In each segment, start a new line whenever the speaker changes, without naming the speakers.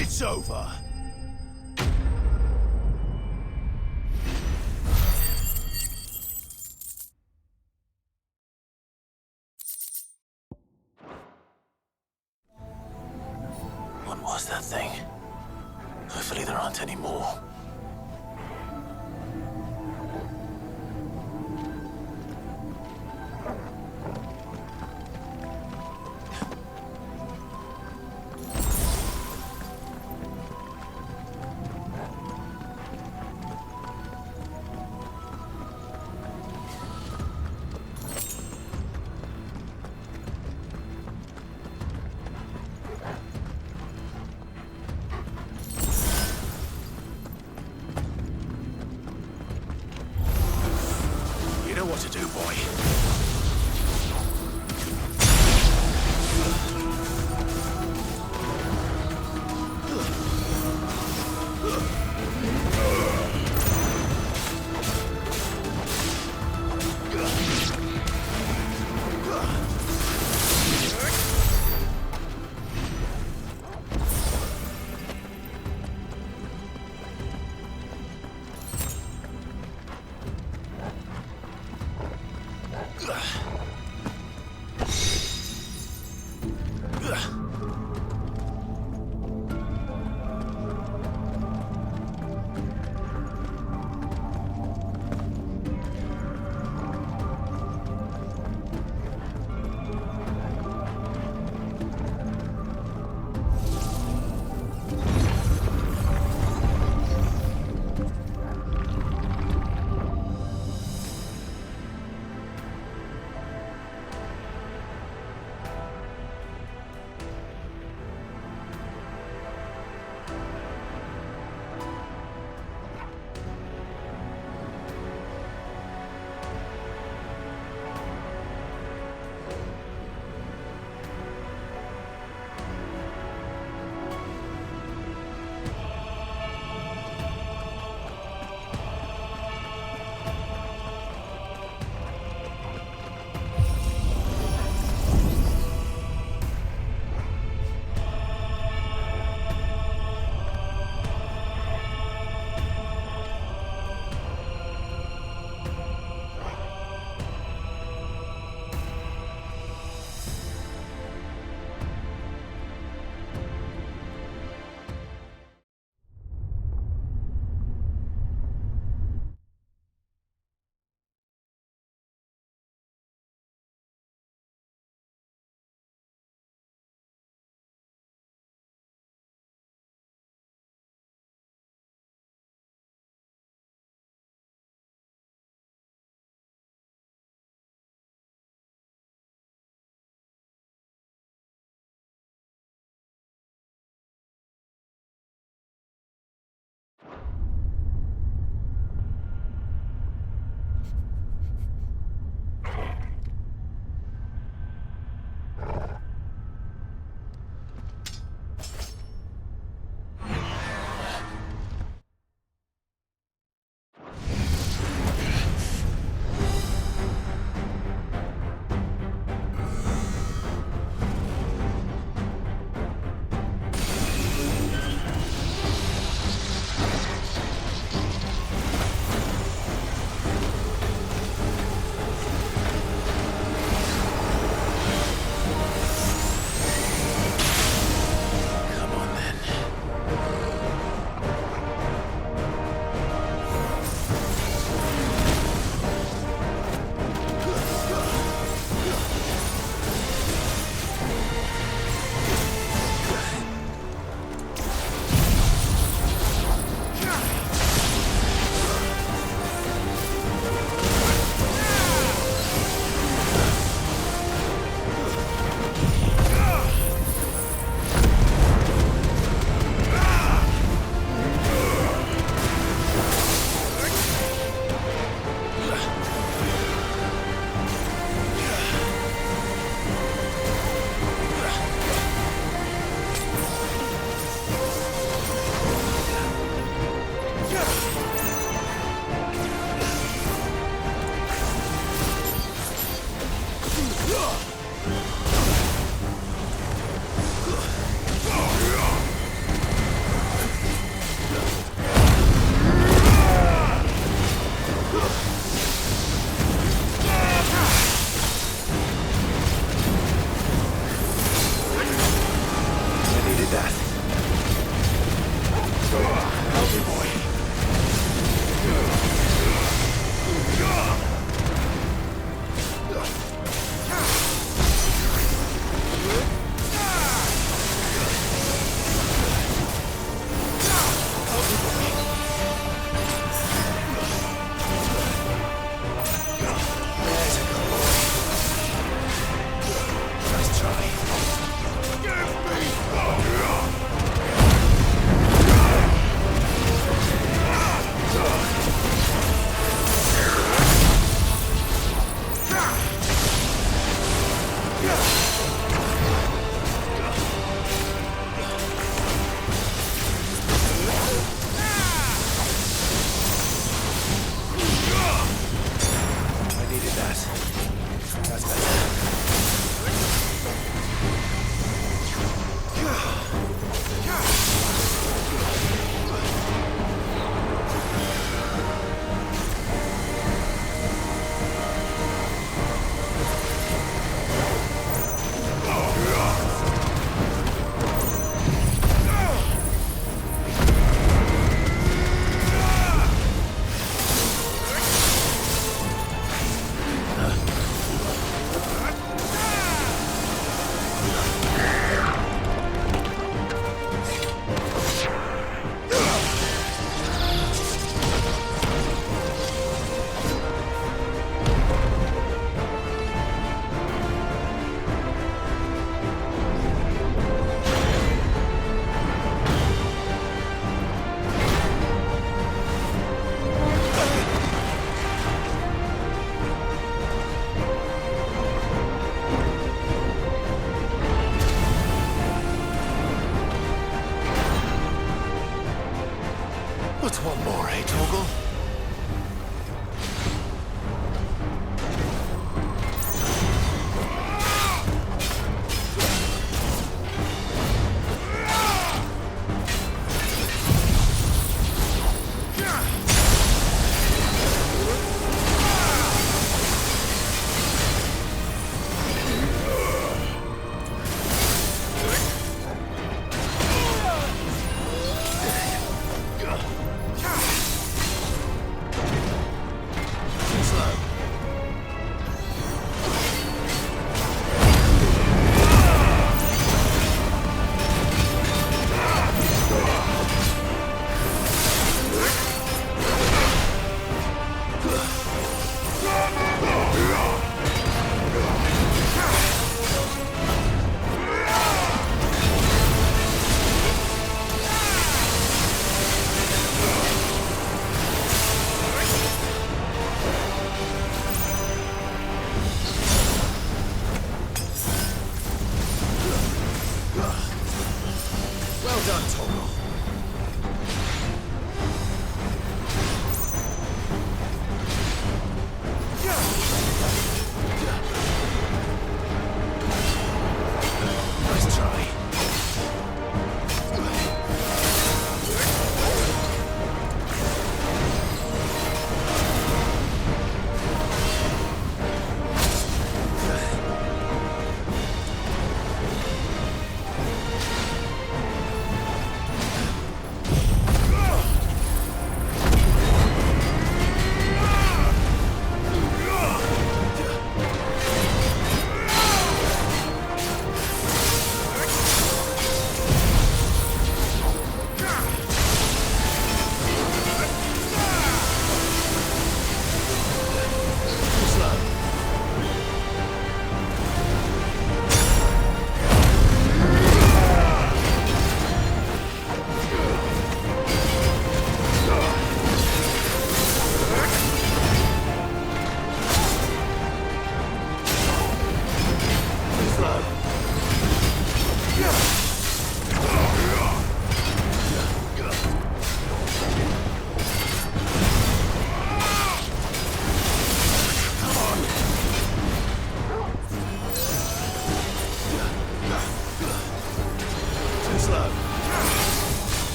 It's over.
What was that thing? Hopefully there aren't any more.
You know what to do, boy. What's one more, eh, Torgal? Well done, Torgal. Nice try.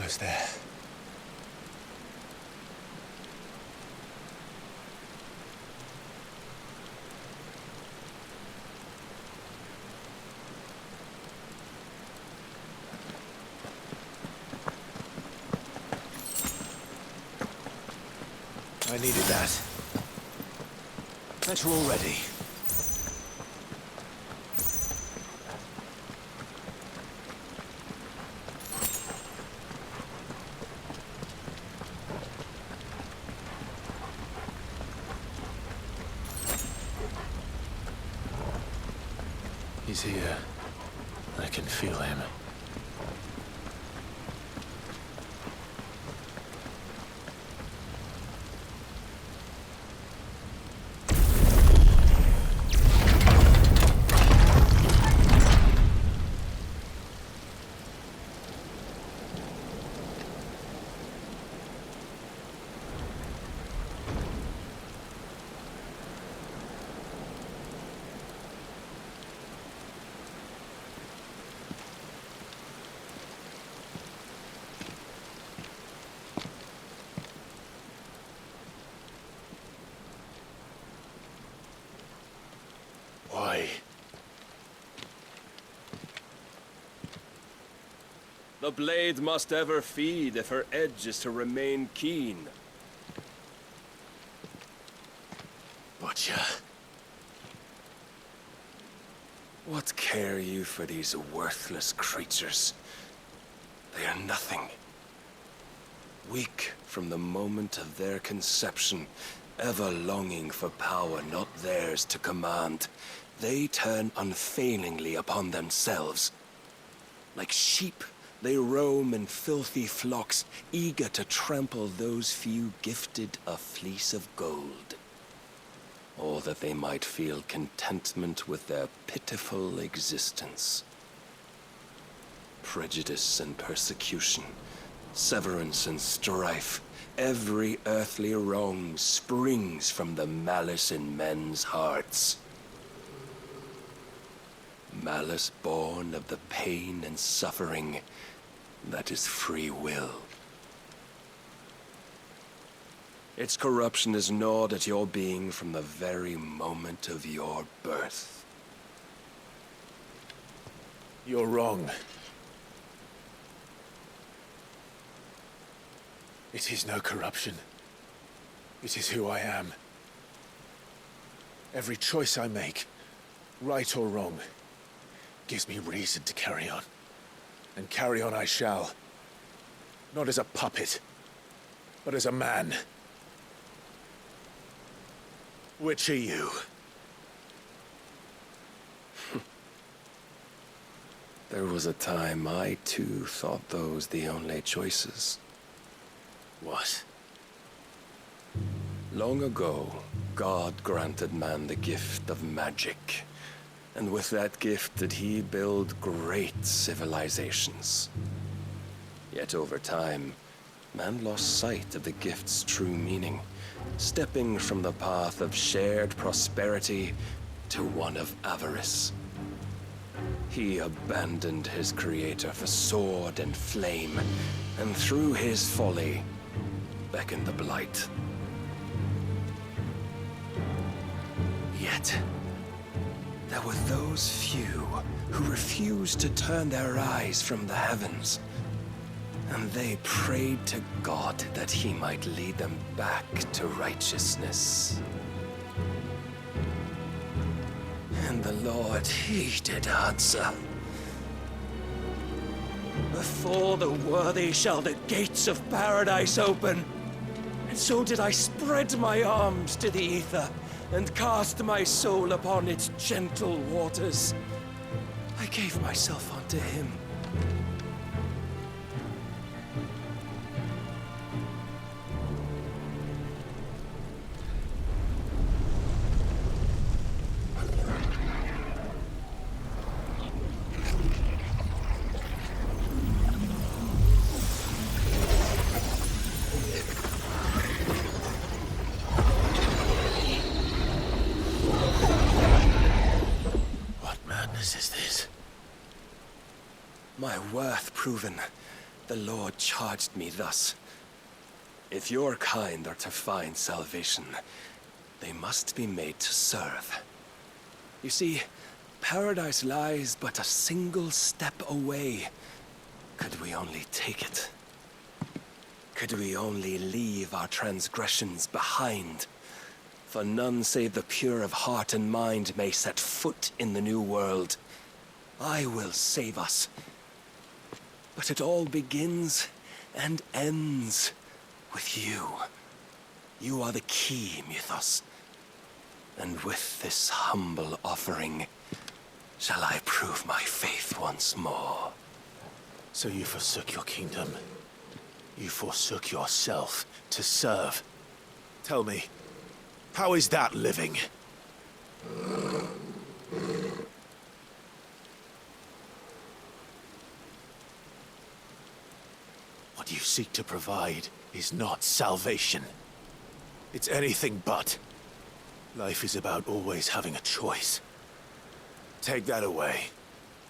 Almost there. I needed that. Better already. He's here. I can feel him. Why?
The blade must ever feed if her edge is to remain keen.
Butcher.
What care you for these worthless creatures? They are nothing. Weak from the moment of their conception, ever longing for power not theirs to command, they turn unfailingly upon themselves. Like sheep, they roam in filthy flocks, eager to trample those few gifted a fleece of gold. Or that they might feel contentment with their pitiful existence. Prejudice and persecution, severance and strife, every earthly wrong springs from the malice in men's hearts. Malice born of the pain and suffering that is free will. Its corruption is gnawed at your being from the very moment of your birth.
You're wrong. It is no corruption. It is who I am. Every choice I make, right or wrong, gives me reason to carry on. And carry on I shall. Not as a puppet, but as a man. Which are you?
There was a time I too thought those the only choices.
What?
Long ago, God granted man the gift of magic. And with that gift did he build great civilizations. Yet over time, man lost sight of the gift's true meaning, stepping from the path of shared prosperity to one of avarice. He abandoned his creator for sword and flame, and through his folly, beckoned the blight. Yet, there were those few who refused to turn their eyes from the heavens, and they prayed to God that he might lead them back to righteousness. And the Lord, he did answer. Before the worthy shall the gates of paradise open. And so did I spread my arms to the ether, and cast my soul upon its gentle waters. I gave myself unto him.
Is this?
My worth proven, The Lord charged me thus. If your kind are to find salvation, they must be made to serve. You see, paradise lies but a single step away. Could we only take it? Could we only leave our transgressions behind? For none save the pure of heart and mind may set foot in the new world. I will save us. But it all begins and ends with you. You are the key, Mythos. And with this humble offering, shall I prove my faith once more.
So you forsook your kingdom. You forsook yourself to serve. Tell me, how is that living? What you seek to provide is not salvation. It's anything but. Life is about always having a choice. Take that away,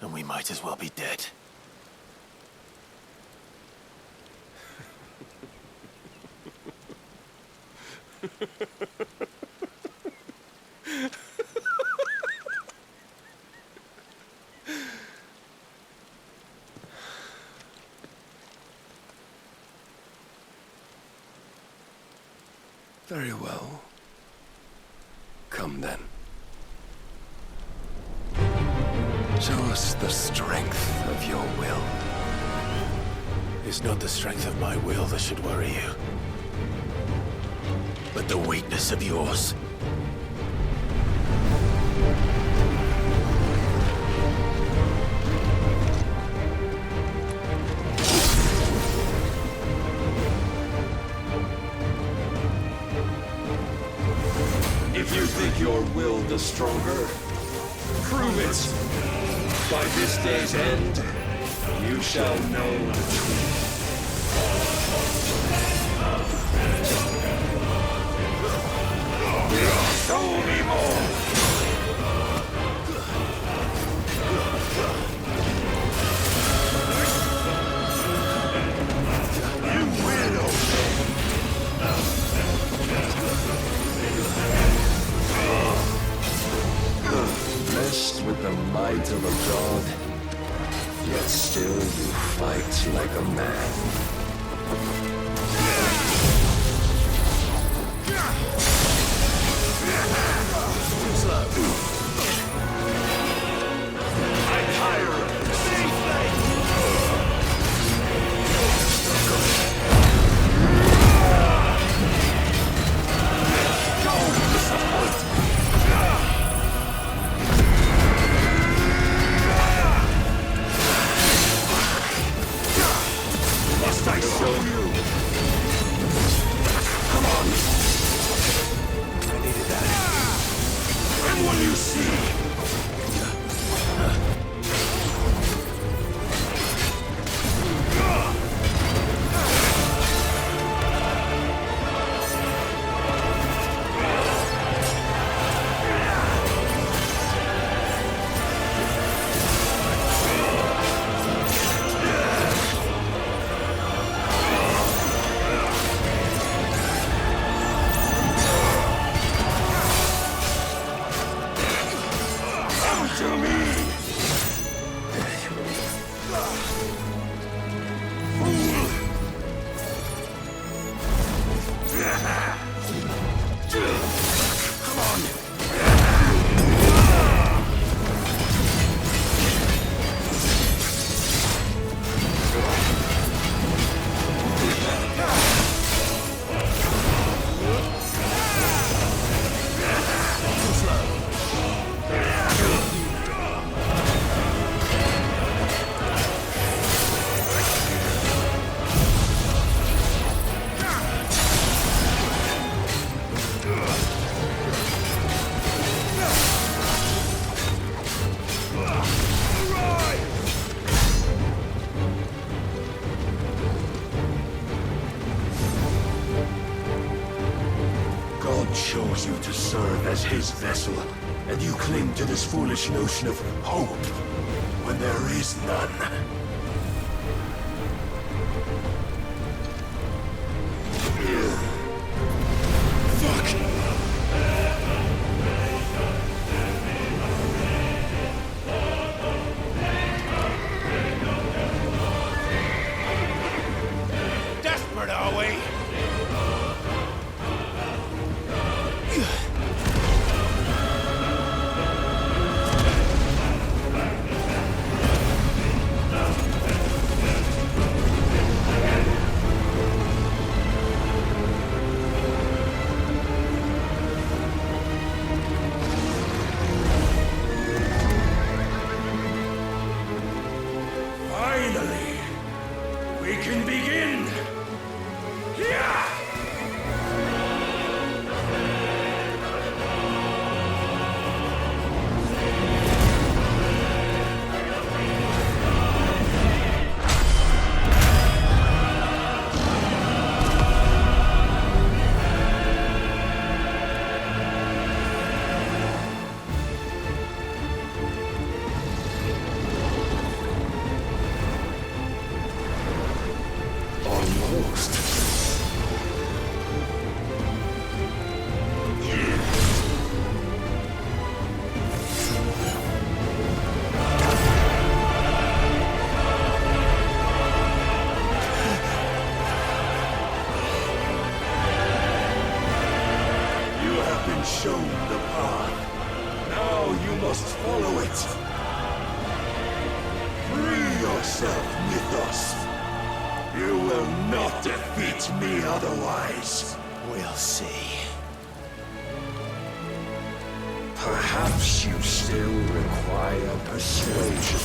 and we might as well be dead.
Very well. Come then. Show us the strength of your will.
It's not the strength of my will that should worry you, but the weakness of yours.
If you think your will the stronger, prove it. By this day's end, you shall know the truth. Show me more! You will obey!
Blessed with the might of a god, yet still you fight like a man.
I show you! Come on!
I needed that.
And what you see? To me! Come on! God chose you to serve as his vessel, and you cling to this foolish notion of hope when there is none. have been shown the path. Now you must follow it. Free yourself, Mythos. You will not defeat me otherwise.
We'll see.
Perhaps you still require persuasion.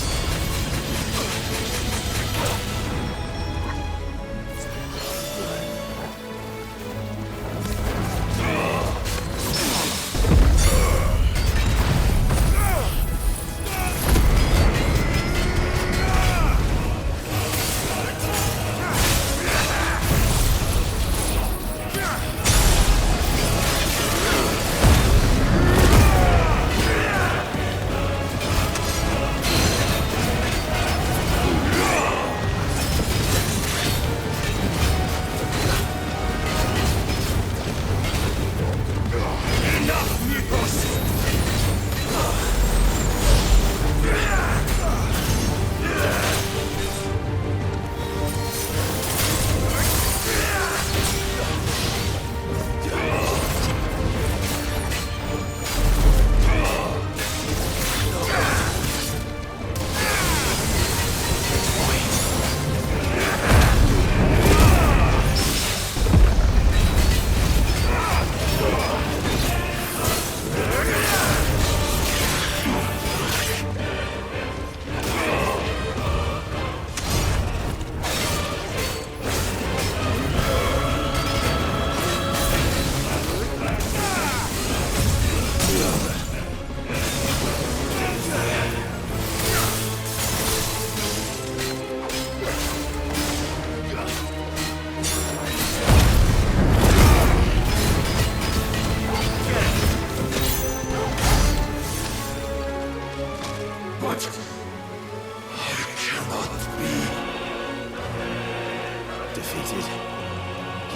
Defeated?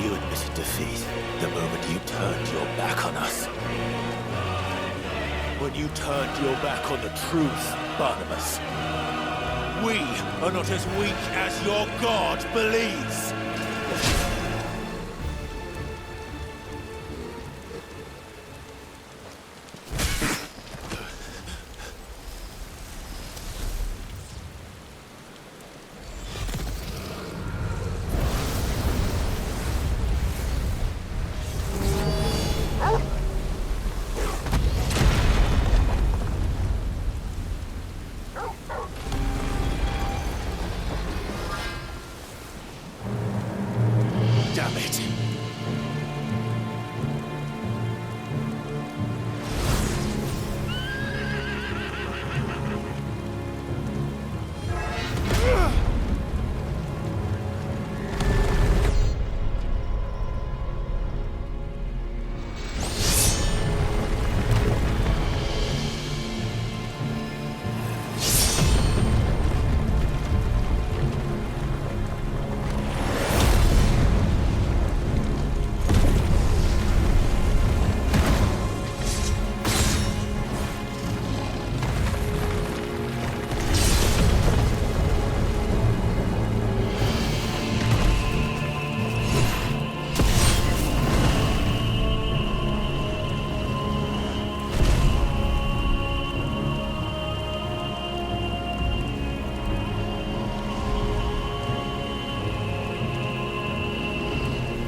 You admitted defeat the moment you turned your back on us. When you turned your back on the truth, Barnabas. We are not as weak as your God believes. Damn it!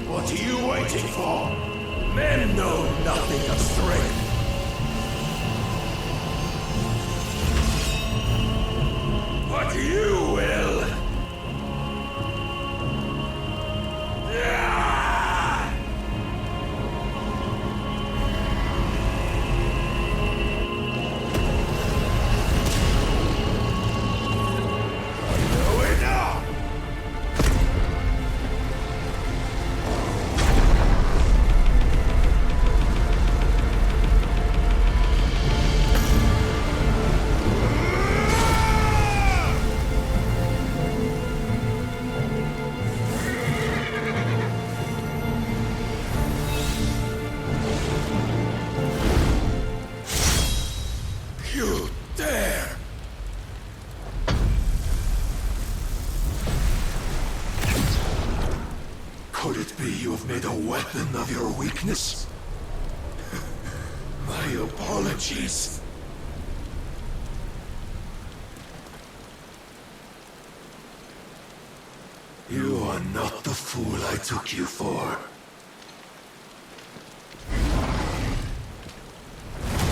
What are you waiting for?
Men know nothing of strength. But you will. You dare! Could it be you have made a weapon of your weakness? My apologies. You are not the fool I took you for.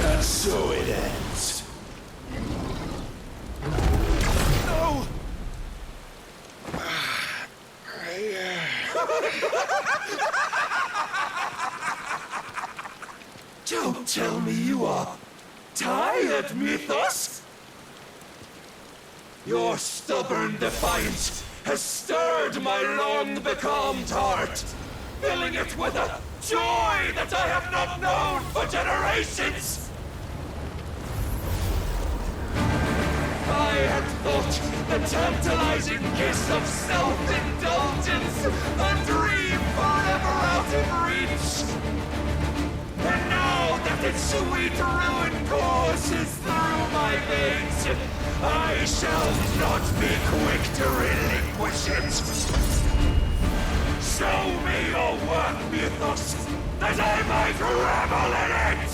And so it ends.
No!
Don't tell me you are tired, Mythos! Your stubborn defiance has stirred my long-becalmed heart, filling it with a joy that I have not known for generations! I had thought the tantalizing kiss of self-indulgence a dream forever out of reach. And now that its sweet ruin courses through my veins, I shall not be quick to relinquish it. Show me your work, Mythos, that I might revel in it!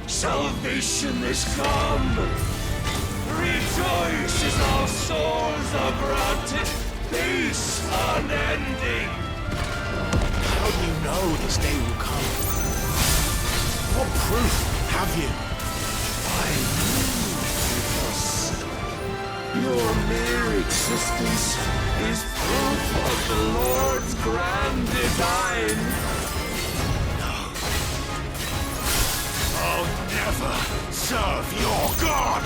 Salvation is come! Rejoice as our souls are granted peace unending!
How do you know this day will come? What proof have you?
I knew it was. Your mere existence is proof of the Lord's grand design.
I'll never serve your god!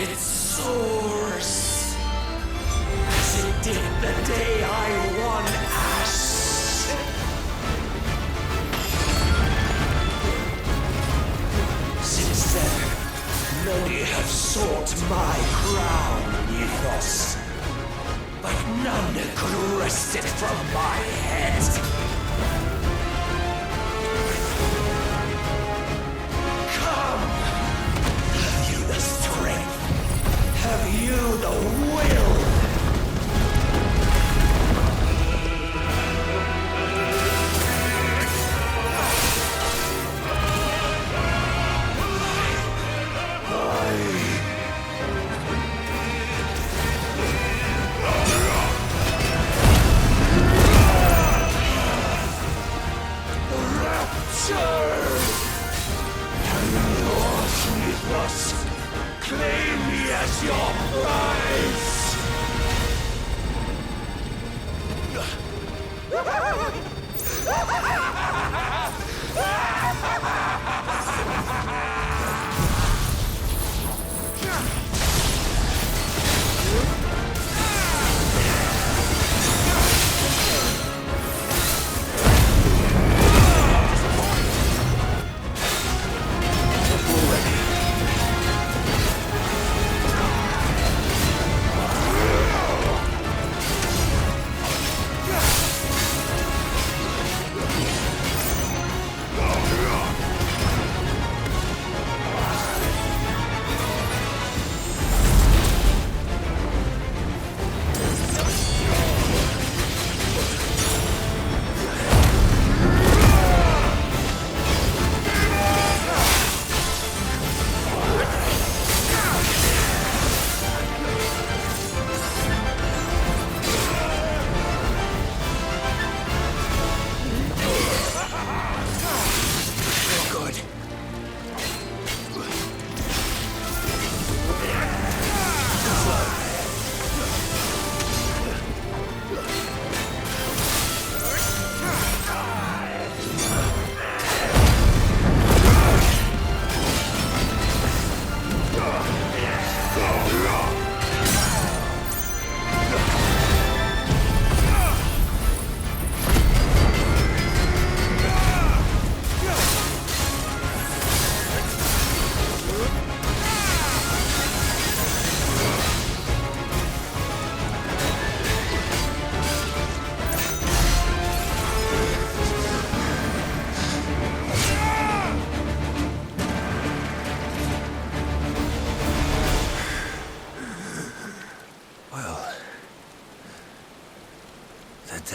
It soars, as it did the day I won Ash. Since then, many have sought my crown, Ethos. But none could wrest it from my head. Come! Have you the strength? Have you the will? Claim me as your prize!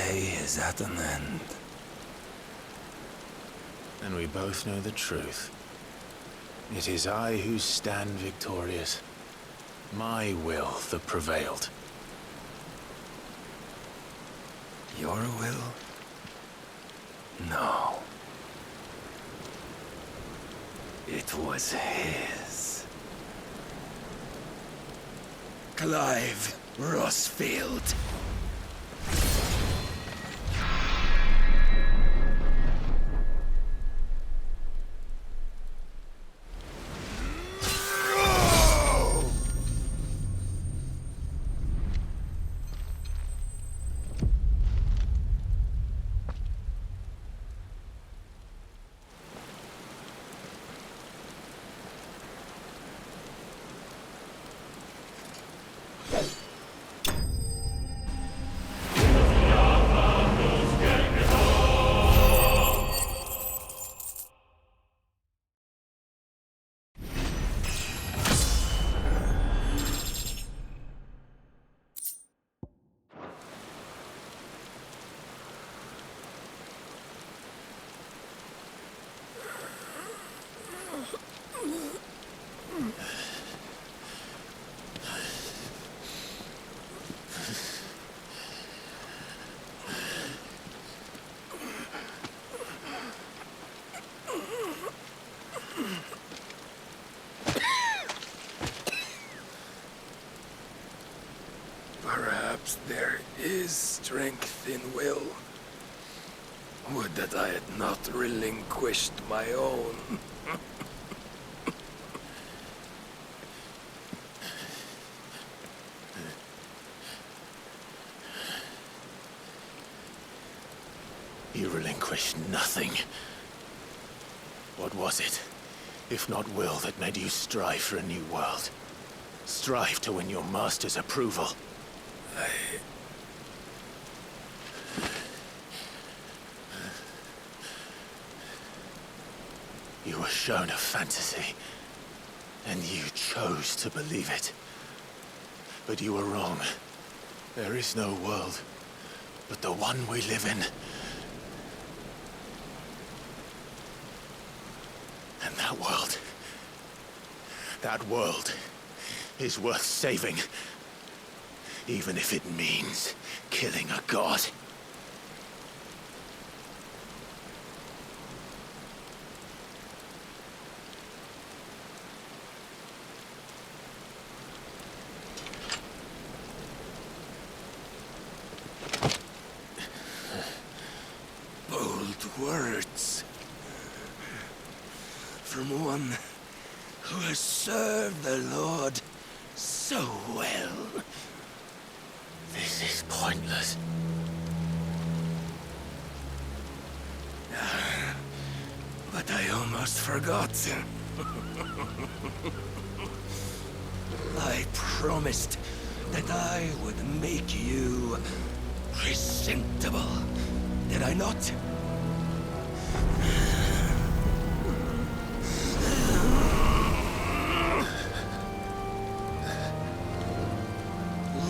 Is at an end.
And we both know the truth. It is I who stand victorious. My will that prevailed.
Your will? No. It was his.
Clive Rossfield.
Perhaps there is strength in will. Would that I had not relinquished my own.
You relinquished nothing. What was it, if not will, that made you strive for a new world? Strive to win your master's approval? You were shown a fantasy, and you chose to believe it. But you were wrong. There is no world, but the one we live in. And that world is worth saving, even if it means killing a god.
Bold words from one who has served the Lord so well.
This is pointless.
But I almost forgot. I promised that I would make you presentable. Did I not?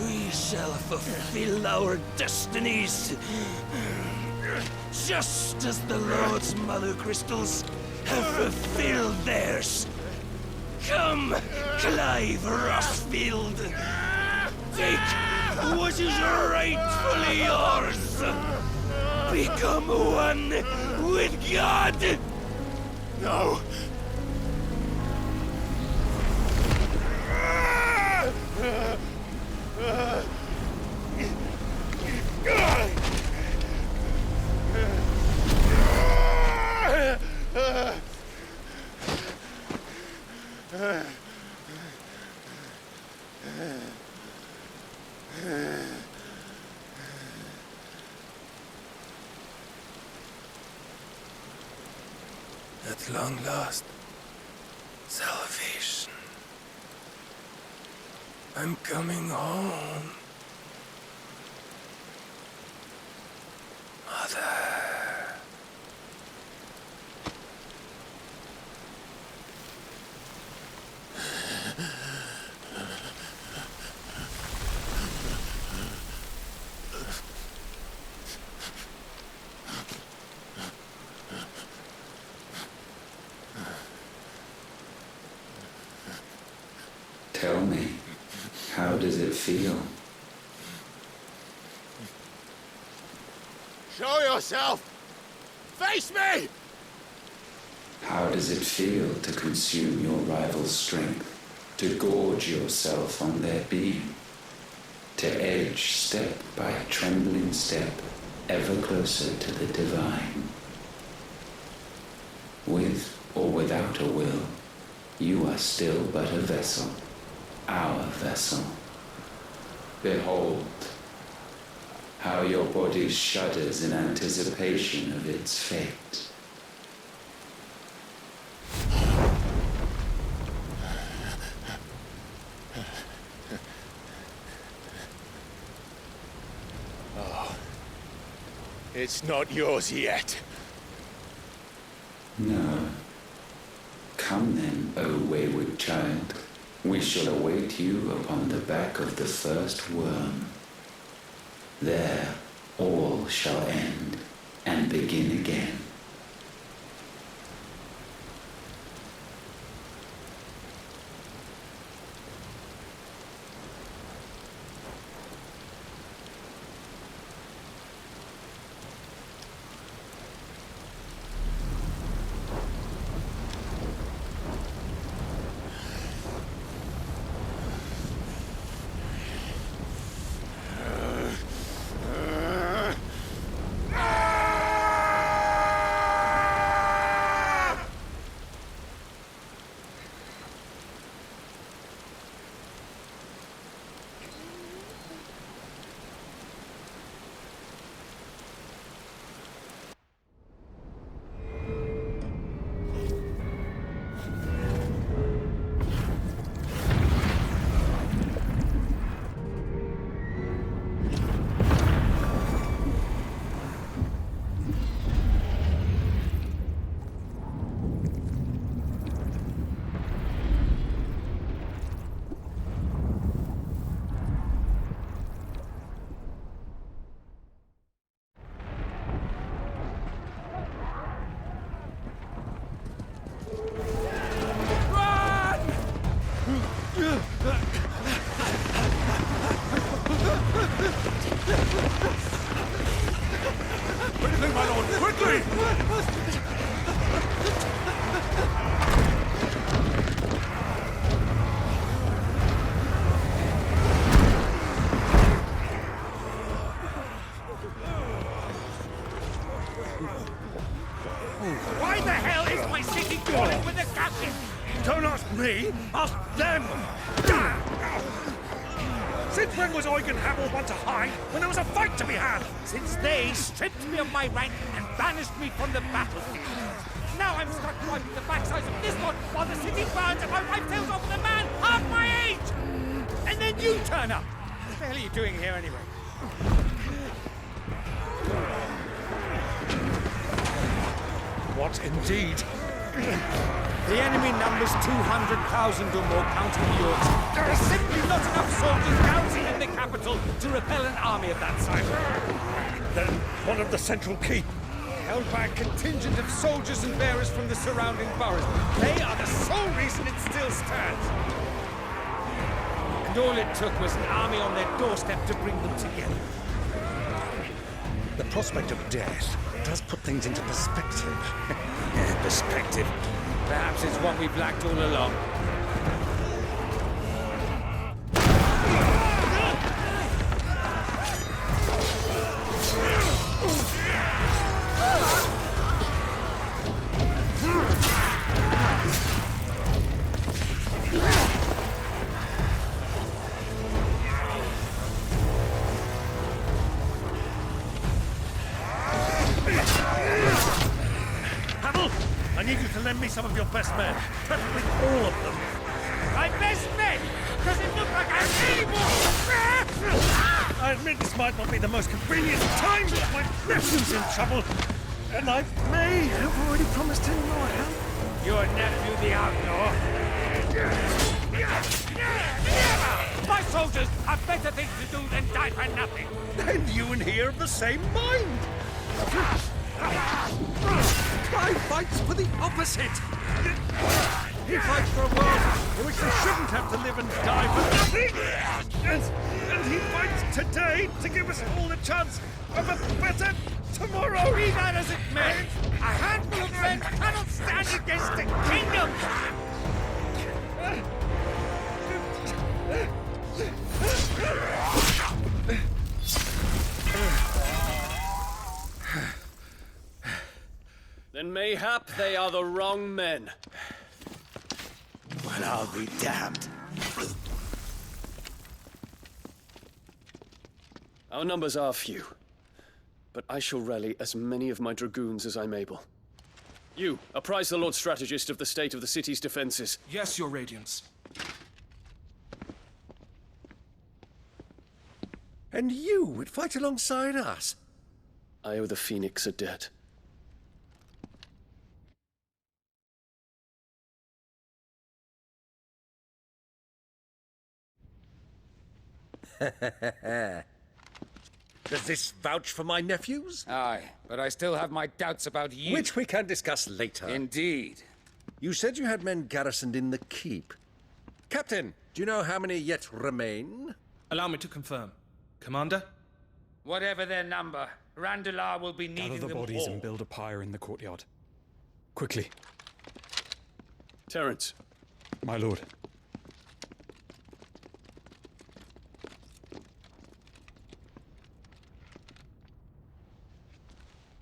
We shall fulfill our destinies, just as the Lord's Mother Crystals have fulfilled theirs. Come, Clive Rossfield. Take what is rightfully yours. Become one with God.
No!
At long last, salvation. I'm coming home. Mother.
Tell me, how does it feel?
Show yourself! Face me!
How does it feel to consume your rival's strength, to gorge yourself on their beam, to edge step by trembling step ever closer to the divine? With or without a will, you are still but a vessel, our vessel. Behold, how your body shudders in anticipation of its fate.
It's not yours yet.
No. Come then, O wayward child. We shall await you upon the back of the first worm. There all shall end and begin again.
Ask them! Since when was Eugen Hamel one to hide when there was a fight to be had?
Since they stripped me of my rank and banished me from the battlefield. Now I'm stuck wiping the backsides of this one while the city burns and my wife tells off with a man half my age! And then you turn up! What the hell are you doing here anyway?
What indeed?
The enemy numbers 200,000 or more, counting the orcs. There are simply not enough soldiers garrisoned in the capital to repel an army of that size.
Then one of the central keep.
Held by a contingent of soldiers and bearers from the surrounding boroughs. They are the sole reason it still stands. And all it took was an army on their doorstep to bring them together.
The prospect of death does put things into perspective.
Perspective. Perhaps it's what we've lacked all along.
Hamel, I need you to lend me some of your best men. Preferably all of them.
My best men! Does it look like I'm anymore?
I admit this might not be the most convenient time, but my nephew's in trouble. And I may have already promised him more help.
Your nephew, the outlaw. My soldiers have better things to do than die for nothing.
Then you and he are of the same mind. I fights for the opposite. He fights for a world in which they shouldn't have to live and die for nothing. And he fights today to give us all a chance of a better tomorrow.
Be that as it may, a handful of men cannot stand against a kingdom.
Then mayhap they are the wrong men.
Well, I'll be damned.
Our numbers are few, but I shall rally as many of my dragoons as I'm able. You, apprise the Lord Strategist of the state of the city's defenses.
Yes, Your Radiance.
And you would fight alongside us?
I owe the Phoenix a debt.
Does this vouch for my nephews?
Aye, but I still have my doubts about you.
Which we can discuss later.
Indeed.
You said you had men garrisoned in the keep. Captain, do you know how many yet remain?
Allow me to confirm. Commander?
Whatever their number, Randalar will be needing
Gather the
them
bodies
all.
and build a pyre in the courtyard. Quickly,
Terence,
my lord.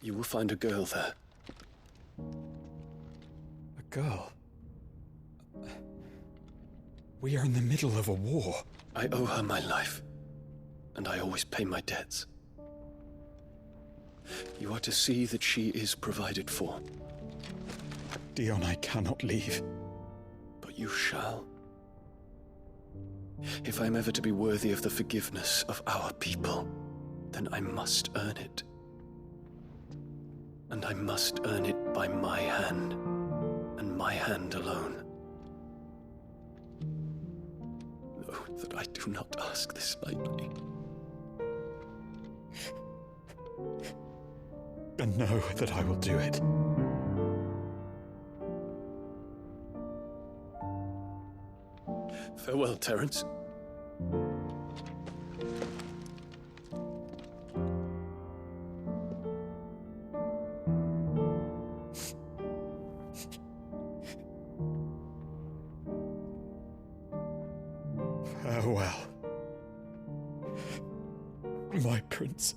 you will find a girl there.
A girl. We are in the middle of a war.
I owe her my life, and I always pay my debts. You are to see that she is provided for,
Dion, I cannot leave.
but you shall. If I am ever to be worthy of the forgiveness of our people, then I must earn it. And I must earn it by my hand, and my hand alone. Know that I do not ask this lightly.
And know that I will do it.
Farewell, Terence.
Farewell, my prince.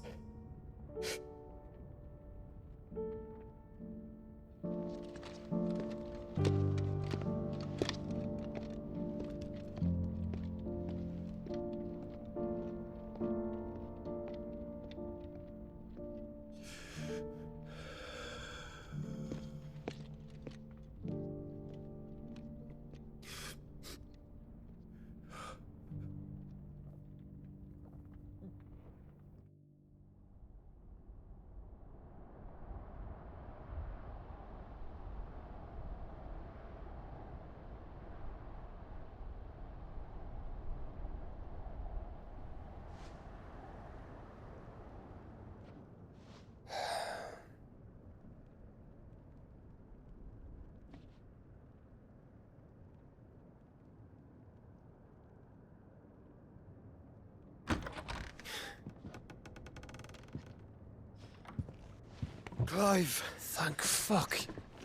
Clive!
Thank fuck.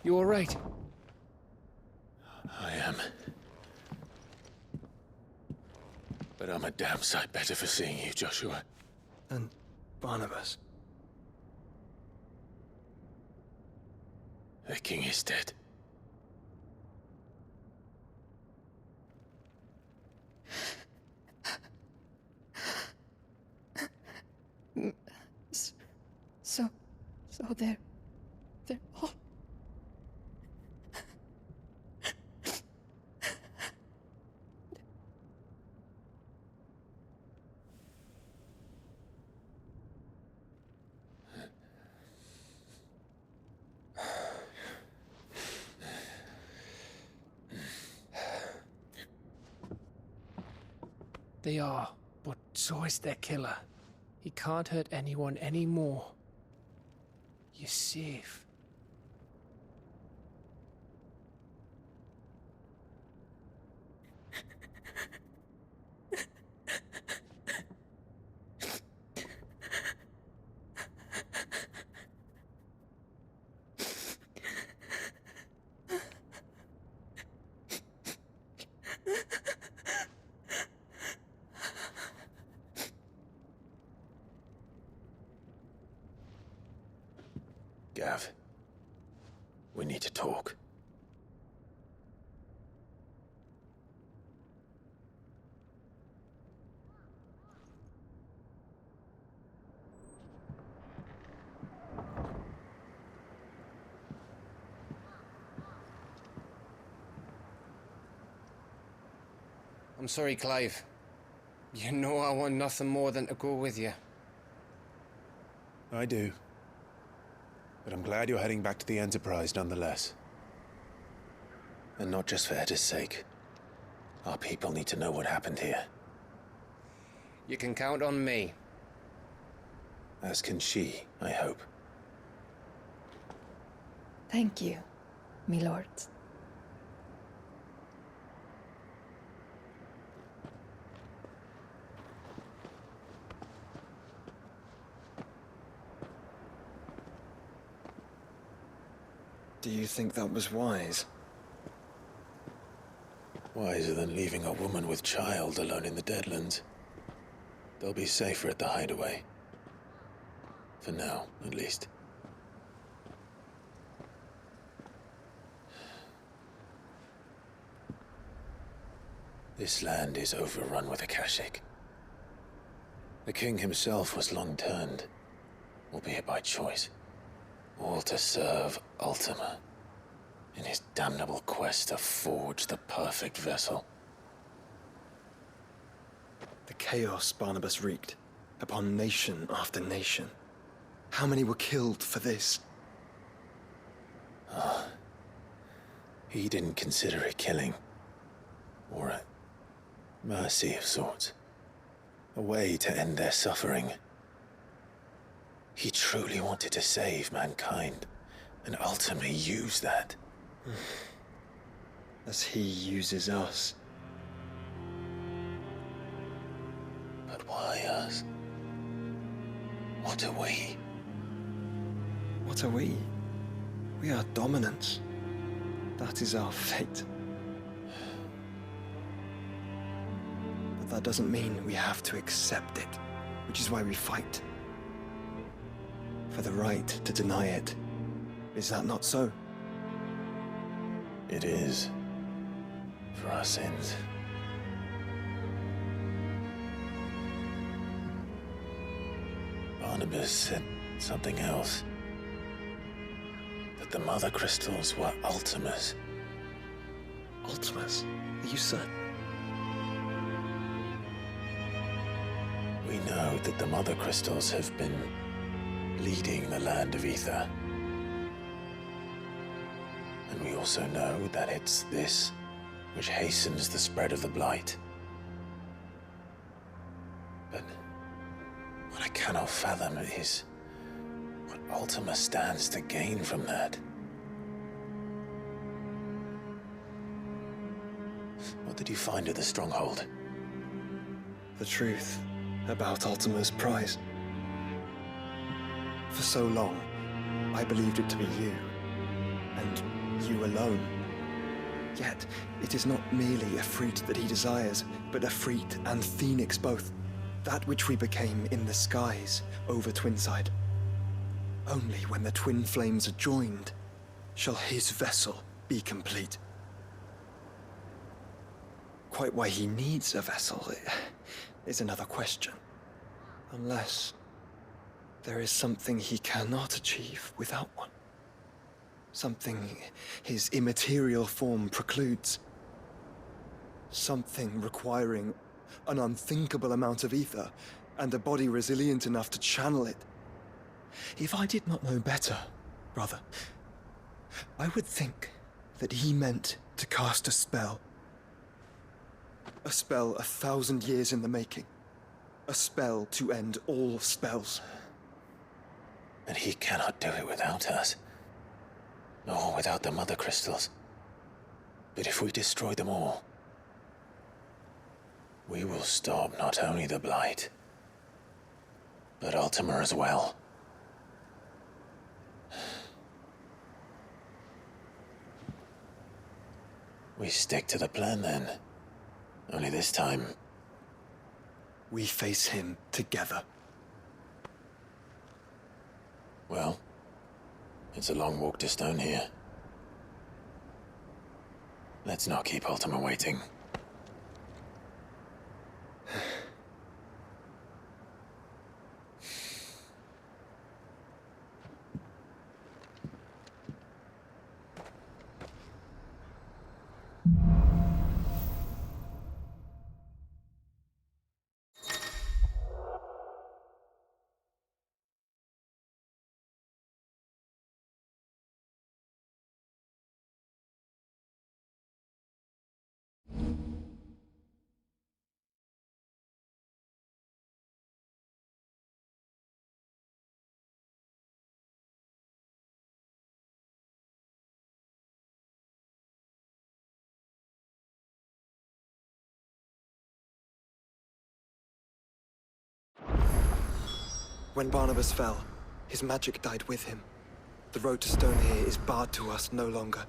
You alright?
I am. But I'm a damn sight better for seeing you, Joshua.
And Barnabas.
The king is dead.
So they're all...
They are, but so is their killer. He can't hurt anyone anymore. You're safe.
Gav, we need to talk.
I'm sorry, Clive. You know I want nothing more than to go with you.
I do. But I'm glad you're heading back to the Enterprise nonetheless. And not just for Etta's sake. Our people need to know what happened here.
You can count on me.
As can she, I hope.
Thank you, my lord.
Do you think that was wise?
Wiser than leaving a woman with child alone in the Deadlands. They'll be safer at the hideaway. For now, at least. This land is overrun with Akashic. The king himself was long turned, albeit by choice. All to serve Ultima, in his damnable quest to forge the perfect vessel.
The chaos Barnabas wreaked upon nation after nation. How many were killed for this?
He didn't consider it killing, or a mercy of sorts. A way to end their suffering. He truly wanted to save mankind, and ultimately used that.
As he uses us.
But why us? What are we?
What are we? We are dominance. That is our fate. But that doesn't mean we have to accept it, which is why we fight. For the right to deny it. Is that not so?
It is. For our sins. Barnabas said something else. That the Mother Crystals were Ultimas.
Ultimas? Are you certain?
We know that the Mother Crystals have been leading the land of Ether. And we also know that it's this which hastens the spread of the Blight. But what I cannot fathom is what Ultima stands to gain from that. What did you find at the Stronghold?
The truth about Ultima's prize. For so long,
I believed it to be you, and you alone. Yet, it is not merely Efreet that he desires, but Efreet and Phoenix both. That which we became in the skies over Twinside. Only when the twin flames are joined shall his vessel be complete. Quite why he needs a vessel is another question. Unless there is something he cannot achieve without one. Something his immaterial form precludes. Something requiring an unthinkable amount of ether and a body resilient enough to channel it. If I did not know better, brother, I would think that he meant to cast a spell. A spell 1,000 years in the making. A spell to end all spells.
And he cannot do it without us. Nor without the Mother Crystals. But if we destroy them all, we will stop not only the Blight, but Ultima as well. We stick to the plan then. Only this time,
we face him together.
Well, it's a long walk to Stone here. Let's not keep Ultima waiting.
When Barnabas fell, his magic died with him. The road to Stone here is barred to us no longer.